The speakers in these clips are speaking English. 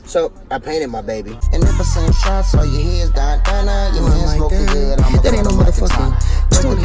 So I painted my baby. And if I send shots, all you hear is dun dun dun. Your man smoking good. I'm that ain't no motherfucking 22.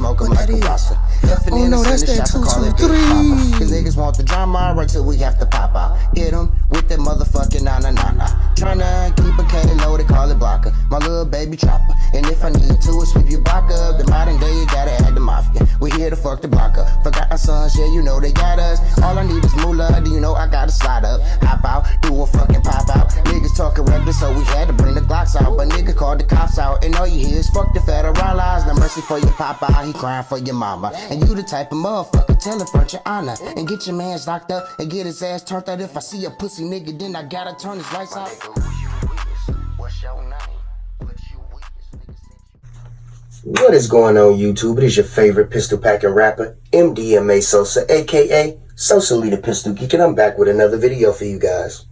What that is? Oh no, that's that 223. Cause niggas want the drama right till we have to pop out. Hit them with that motherfucking na-na-na-na. Tryna keep a K low, they call it blocker. My little baby chopper. And if I need to, sweep your block up. The modern day, you gotta add the mafia. We here to fuck the block up. Forgot our sons, yeah, you know they got us. All I need is moolah, do you know I gotta slide up. Hop out, do a fucking pop out. Niggas talking reckless, so we had to bring the Glocks out. But nigga called the cops out, and all you hear is fuck the federal laws. No mercy for your papa, he crying for your mama. And you the type of motherfucker, tell it front your honor. And get your mans locked up, and get his ass turned out. If I see a pussy nigga, then I gotta turn his lights out. What's your name? What is going on, YouTube? It is your favorite pistol packing rapper, MDMA Sosa, aka Sosa Leader Pistol Geek, and I'm back with another video for you guys.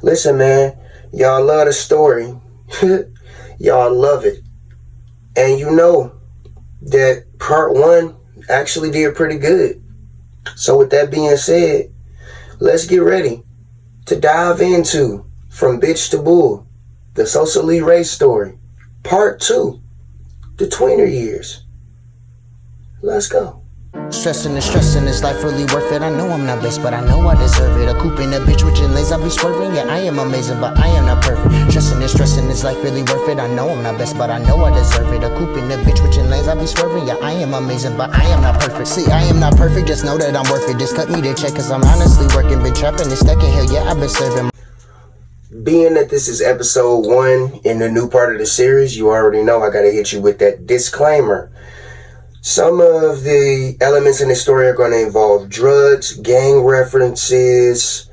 Listen, man, y'all love the story. Y'all love it. And you know that part one actually did pretty good. So with that being said, let's get ready to dive into From Bitch to Bull, the Sosa Lee Ray story, part two, the Tweener years. Let's go. Stressing is life really worth it. I know I'm not best, but I know I deserve it. A coupe in a bitch with your lanes, I be swerving. Yeah, I am amazing, but I am not perfect. Stressing is life really worth it. I know I'm not best, but I know I deserve it. A coupe in a bitch with your lanes, I be swerving. Yeah, I am amazing, but I am not perfect. See, I am not perfect, just know that I'm worth it. Just cut me the check, cause I'm honestly working. Been trapping and stacking, hell yeah, I've been serving. Being that this is episode 1 in the new part of the series, you already know I gotta hit you with that disclaimer. Some of the elements in the story are going to involve drugs, gang references,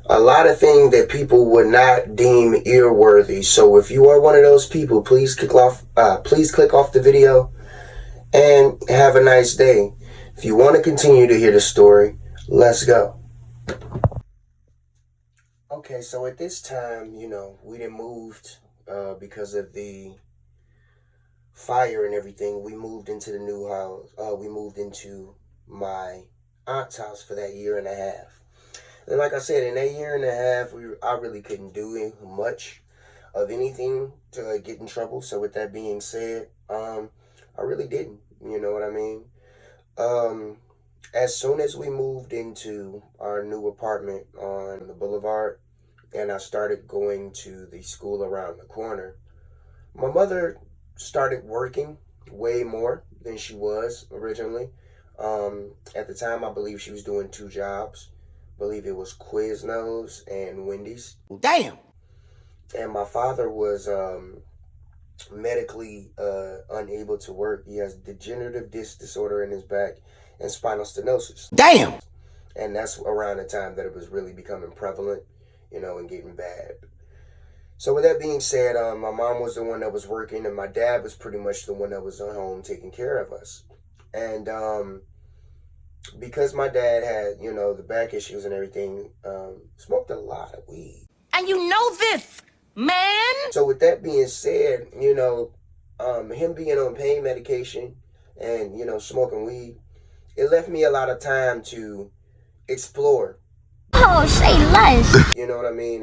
a lot of things that people would not deem earworthy. So if you are one of those people, please click off the video and have a nice day. If you want to continue to hear the story, let's go. Okay, so at this time, you know, we done moved because of the fire and everything. We moved into the new house. We moved into my aunt's house for that year and a half. And like I said, in that year and a half, I really couldn't do much of anything to get in trouble. So with that being said, I really didn't. You know what I mean? As soon as we moved into our new apartment on the boulevard, and I started going to the school around the corner, my mother started working way more than she was originally. At the time, I believe she was doing 2 jobs. I believe it was Quiznos and Wendy's. Damn! And my father was medically unable to work. He has degenerative disc disorder in his back and spinal stenosis. Damn! And that's around the time that it was really becoming prevalent, you know, and getting bad. So with that being said, my mom was the one that was working, and my dad was pretty much the one that was at home taking care of us. And because my dad had, you know, the back issues and everything, smoked a lot of weed. And you know this, man! So with that being said, you know, him being on pain medication and, you know, smoking weed, it left me a lot of time to explore. Oh, say less. You know what I mean?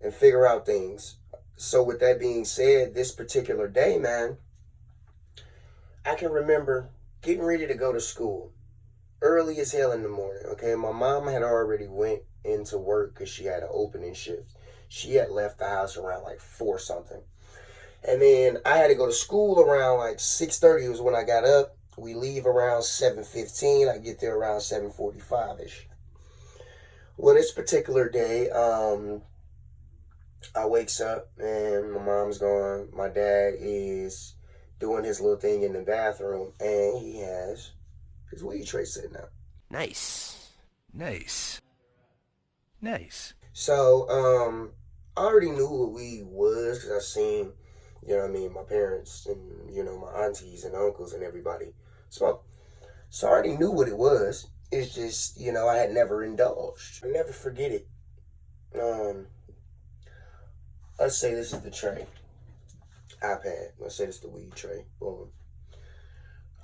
And figure out things. So with that being said, this particular day, man, I can remember getting ready to go to school early as hell in the morning. Okay, my mom had already went into work because she had an opening shift. She had left the house around like 4 something. And then I had to go to school around like 6:30 was when I got up. We leave around 7:15. I get there around 7:45-ish. Well, this particular day, I wakes up and my mom's gone. My dad is doing his little thing in the bathroom, and he has his weed tray sitting out. Nice. So, I already knew what weed was because I seen, you know what I mean, my parents and, you know, my aunties and uncles and everybody smoke. So I already knew what it was. It's just, you know, I had never indulged. I'll never forget it. Let's say this is the tray. iPad. Let's say this is the weed tray. Boom.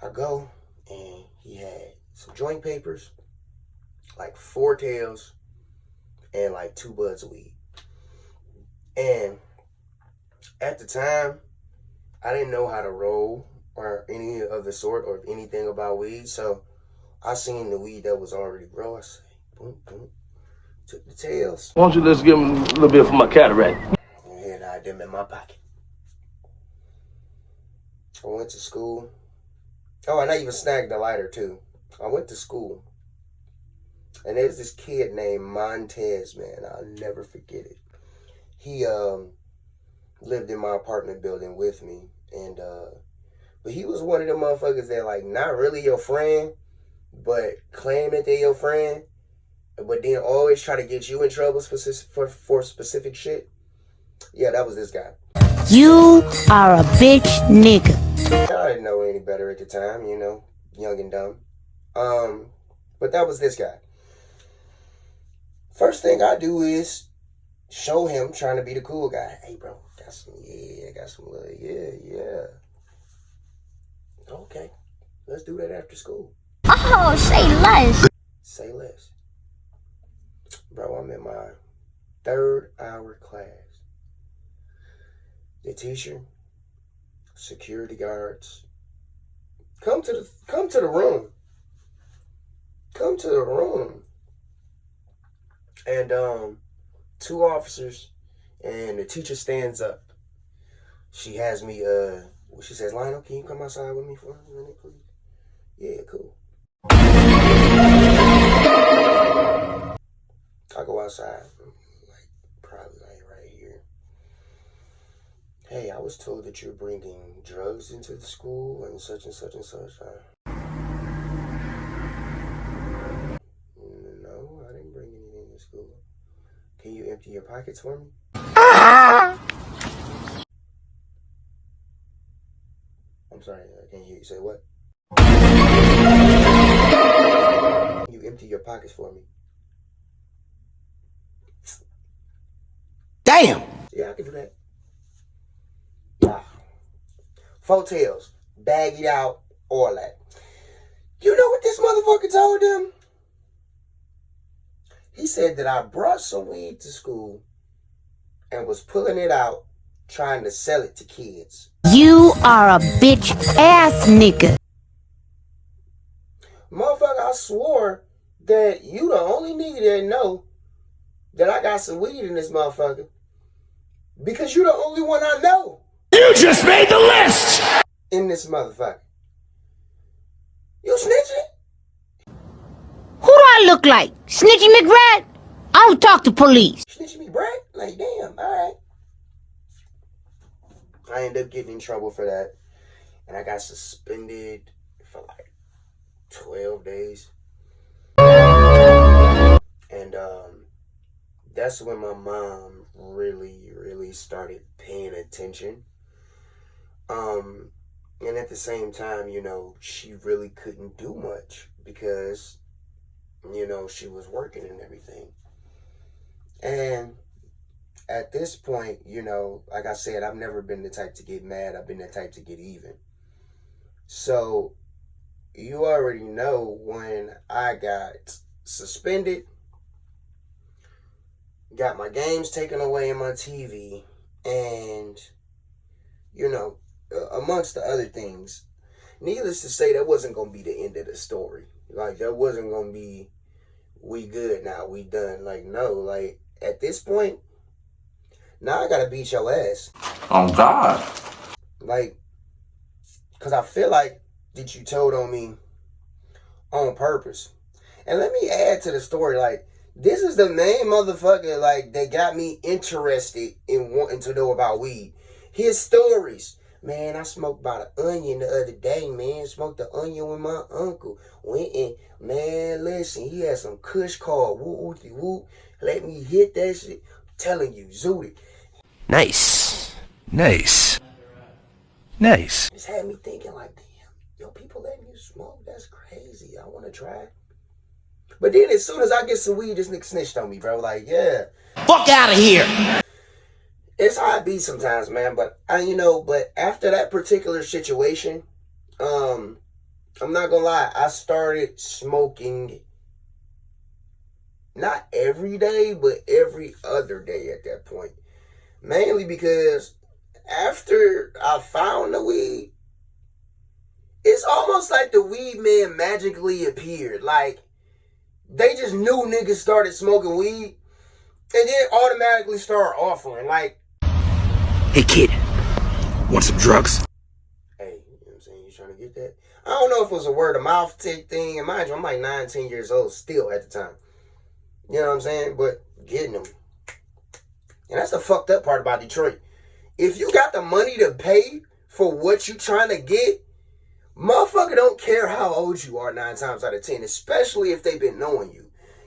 I go, and he had some joint papers, like 4 tails, and like 2 buds of weed. And at the time, I didn't know how to roll or any of the sort or anything about weed. So I seen the weed that was already grown. I said, boom, boom. Took the tails. Why don't you just give him a little bit for my cataract? And I had them in my pocket. I went to school. Oh, and I even snagged the lighter too. I went to school. And there's this kid named Montez, man. I'll never forget it. He lived in my apartment building with me. And but he was one of them motherfuckers that like not really your friend, but claim that they're your friend, but then always try to get you in trouble for specific shit. Yeah, that was this guy. You are a bitch nigga. I didn't know any better at the time, you know, young and dumb. But that was this guy. First thing I do is show him trying to be the cool guy. Hey, bro, got some, yeah. Okay, let's do that after school. Oh, say less. Say less. Bro, I'm in my 3rd hour class. The teacher, security guards, come to the room. Come to the room. And 2 officers, and the teacher stands up. She has me she says, Lionel, can you come outside with me for a minute, please? Yeah, cool. I go outside, like probably like right here. Hey, I was told that you're bringing drugs into the school and such and such and such. No, I didn't bring anything to school. Can you empty your pockets for me? I'm sorry, I can't hear you. Say what? Can you empty your pockets for me? Damn! Yeah, I can do that. Wow. 4 tails, bag it out, all that. You know what this motherfucker told them? He said that I brought some weed to school and was pulling it out, trying to sell it to kids. You are a bitch ass nigga. Motherfucker, I swore that you the only nigga that know that I got some weed in this motherfucker. Because you the only one I know. You just made the list! In this motherfucker. You snitching? Who do I look like? Snitchy McRat? I don't talk to police. Snitching me, Brad? Like, damn, alright. I ended up getting in trouble for that. And I got suspended for like 12 days. And that's when my mom really started paying attention. And at the same time, you know, she really couldn't do much because, you know, she was working and everything. And at this point, you know, like I said, I've never been the type to get mad. I've been the type to get even. So you already know when I got suspended, got my games taken away in my TV, and, you know, amongst the other things, needless to say, that wasn't going to be the end of the story. Like, that wasn't going to be, we good now, we done. Like, no, like, at this point, now I got to beat your ass. Oh, God. Like, because I feel like that you told on me on purpose. And let me add to the story, like, this is the main motherfucker, like, that got me interested in wanting to know about weed. His stories. Man, I smoked about an onion the other day, man. Smoked the onion with my uncle. Went in, man, listen, he had some kush called whoop. Let me hit that shit. I'm telling you, Zooty. Nice. Just had me thinking like, damn, yo, people letting you smoke? That's crazy. I want to try it. But then as soon as I get some weed, this nigga snitched on me, bro. Like, yeah. Fuck out of here! It's how it be sometimes, man. But but after that particular situation, I'm not gonna lie, I started smoking not every day, but every other day at that point. Mainly because after I found the weed, it's almost like the weed man magically appeared. Like, they just knew niggas started smoking weed and then automatically started offering. Like, hey kid, want some drugs? hey, you know what I'm saying? You trying to get that? I don't know if it was a word of mouth thing. And mind you, I'm like 19 years old still at the time. You know what I'm saying? But getting them. And that's the fucked up part about Detroit. If you got the money to pay for what you trying to get, motherfucker don't care how old you are 9 times out of 10, especially if they've been knowing you.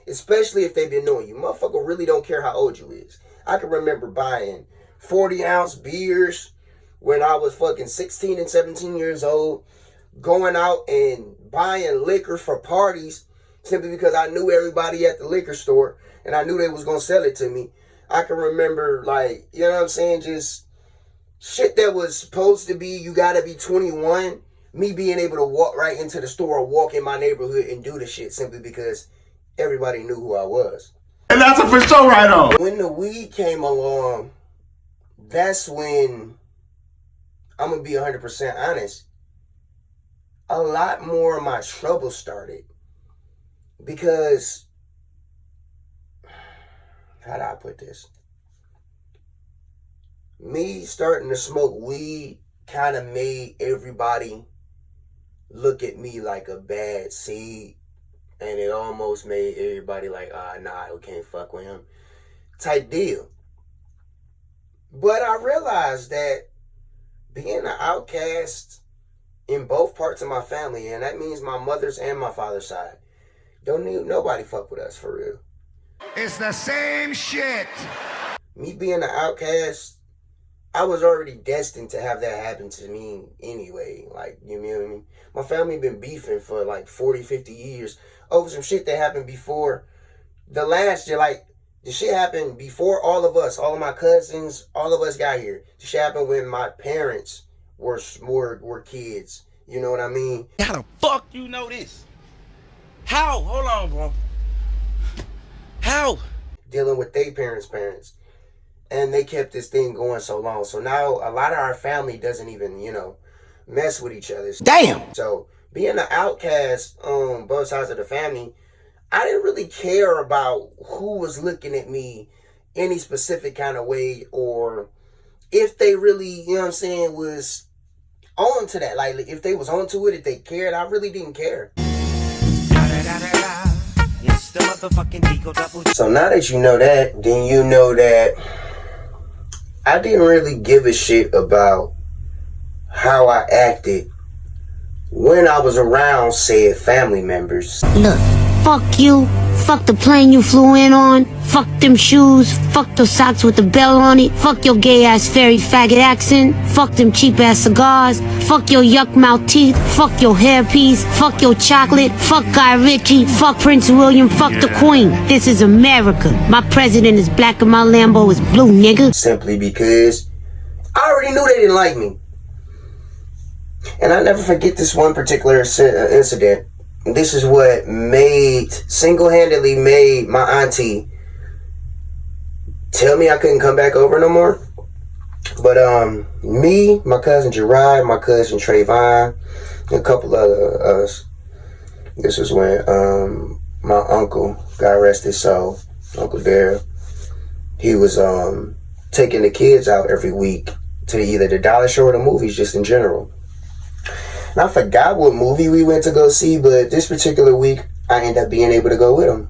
Motherfucker really don't care how old you is. I can remember buying 40-ounce beers when I was fucking 16 and 17 years old, going out and buying liquor for parties simply because I knew everybody at the liquor store and I knew they was going to sell it to me. I can remember, like, you know what I'm saying, just shit that was supposed to be, you got to be 21, me being able to walk right into the store or walk in my neighborhood and do the shit simply because everybody knew who I was. And that's a for sure right on. When the weed came along, that's when, I'm going to be 100% honest, a lot more of my trouble started. Because, how do I put this? Me starting to smoke weed kind of made everybody look at me like a bad seed. And it almost made everybody like, nah, we can't fuck with him type deal. But I realized that being an outcast in both parts of my family, and that means my mother's and my father's side, don't need nobody fuck with us for real. It's the same shit. Me being an outcast, I was already destined to have that happen to me anyway. Like, you know what I mean? My family been beefing for like 40, 50 years over some shit that happened before the last year. Like, the shit happened before all of us, all of my cousins, all of us got here. The shit happened when my parents were kids. You know what I mean? How the fuck you know this? How? Hold on, bro. How? Dealing with their parents. And they kept this thing going so long. So now a lot of our family doesn't even, mess with each other. Damn! So being an outcast on both sides of the family, I didn't really care about who was looking at me any specific kind of way or if they really, was on to that. Like, if they was on to it, if they cared, I really didn't care. So now that you know that, then you know that I didn't really give a shit about how I acted when I was around said family members. Look, fuck you. Fuck the plane you flew in on. Fuck them shoes. Fuck those socks with the bell on it. Fuck your gay ass fairy faggot accent. Fuck them cheap ass cigars. Fuck your yuck mouth teeth. Fuck your hairpiece. Fuck your chocolate. Fuck Guy Ritchie. Fuck Prince William. Fuck the Queen. This is America. My president is black and my Lambo is blue, nigga. Simply because I already knew they didn't like me. And I never forget this one particular incident. This is what single-handedly made my auntie tell me I couldn't come back over no more. But me, my cousin Gerard, my cousin Trayvon, and a couple other us. This was when my uncle, God rest his soul, Uncle Daryl, he was taking the kids out every week to either the dollar store or the movies, just in general. And I forgot what movie we went to go see, but this particular week, I ended up being able to go with him.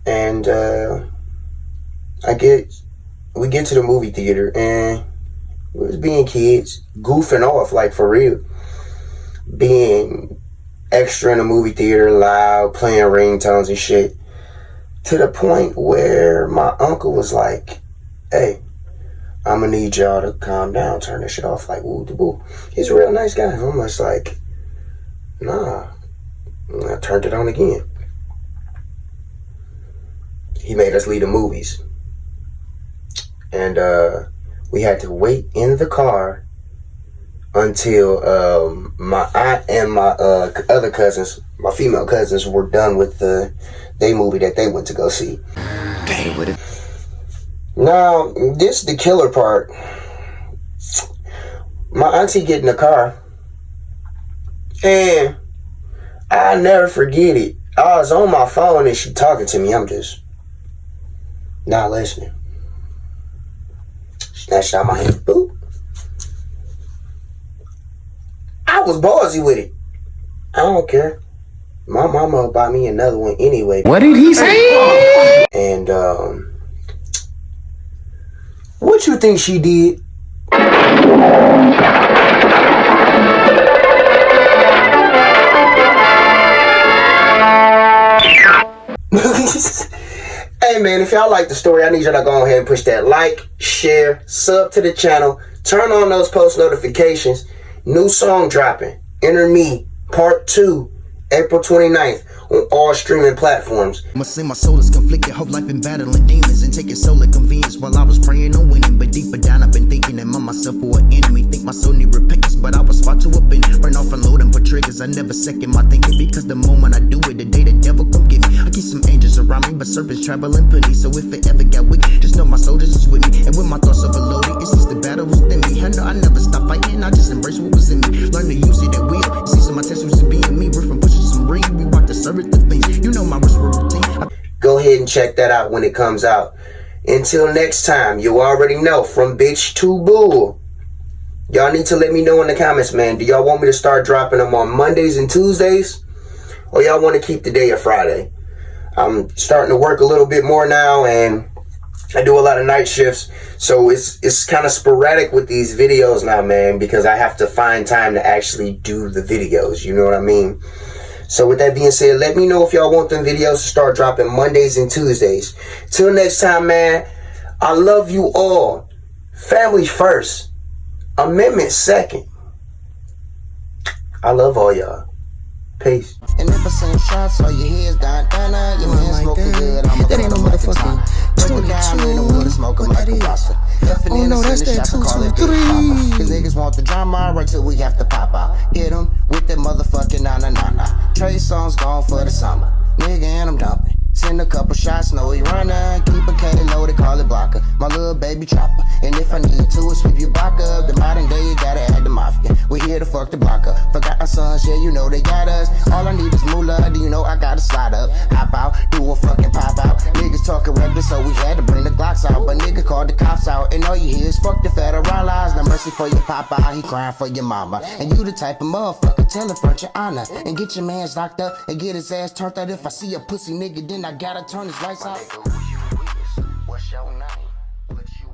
And we get to the movie theater, and we was being kids, goofing off, like for real. Being extra in the movie theater, loud, playing ringtones and shit. To the point where my uncle was like, hey, I'm gonna need y'all to calm down, turn this shit off, like woo de boo. He's a real nice guy. I'm just like, nah. And I turned it on again. He made us leave the movies. And we had to wait in the car until my aunt and my other cousins, my female cousins, were done with the they movie that they went to go see. Damn. Now, this the killer part. My auntie get in the car, and I'll never forget it. I was on my phone and she talking to me. I'm just not listening. Snatched out my hand. Boop. I was ballsy with it. I don't care. My mama bought me another one anyway. What did he say? And what you think she did? Hey man, if y'all like the story, I need y'all to go ahead and push that like, share, sub to the channel, turn on those post notifications. New song dropping, Enter Me, Part 2, April 29th on all streaming platforms. Must say my soul is conflicted, whole life been battling demons and taking soul of convenience while I was praying on winning. But deeper down I've been thinking that myself for an enemy. Think my soul need repentance, but I was far too up in burn off and load and put triggers. I never second my thinking, because the moment I do it, the day the devil come get me. I keep some angels around me, but serpents traveling penny. So if it ever got weak, just know my soldiers is with me. And when my thoughts overloaded, it's just the battle within me. I know I never stop fighting, I just embrace what was in me. Learn to use it at will. See some my test was being me. We're from pushing some ring, we walk the service the things. You know my routine. Go ahead and check that out when it comes out. Until next time, you already know, from bitch to bull. Y'all need to let me know in the comments, man. Do y'all want me to start dropping them on Mondays and Tuesdays? Or y'all want to keep the day a Friday? I'm starting to work a little bit more now, and I do a lot of night shifts. So it's kind of sporadic with these videos now, man, because I have to find time to actually do the videos. You know what I mean? So with that being said, let me know if y'all want them videos to start dropping Mondays and Tuesdays. Till next time, man, I love you all. Family first. Amendment second. I love all y'all. Peace. And if I send shots, all your heads down, your hands smoking good. That ain't no motherfucking 22. What that is? Oh no, that's that 223. Cause niggas want the drama right till we have to pop out. Hit them with that motherfucking na. Trey songs gone for the summer. Nigga, and I'm dumping. Send a couple shots, know he running. Keep a K low, they call it blocker. My little baby chopper. And if I need to, sweep your block up. The modern day, you gotta add the mafia. We here to fuck the block up. Forgotten sons, yeah, you know they got us. All I need is moolah, do you know I gotta slide up? Hop out, do a fucking pop out. Niggas talking reckless, so we had to bring the Glocks out. But nigga called the cops out, and all you hear is fuck the federal eyes. No mercy for your papa, he crying for your mama. And you the type of motherfucker, tell him front your honor. And get your mans locked up, and get his ass turned out. If I see a pussy nigga, then I gotta turn his lights out. What's your name? What you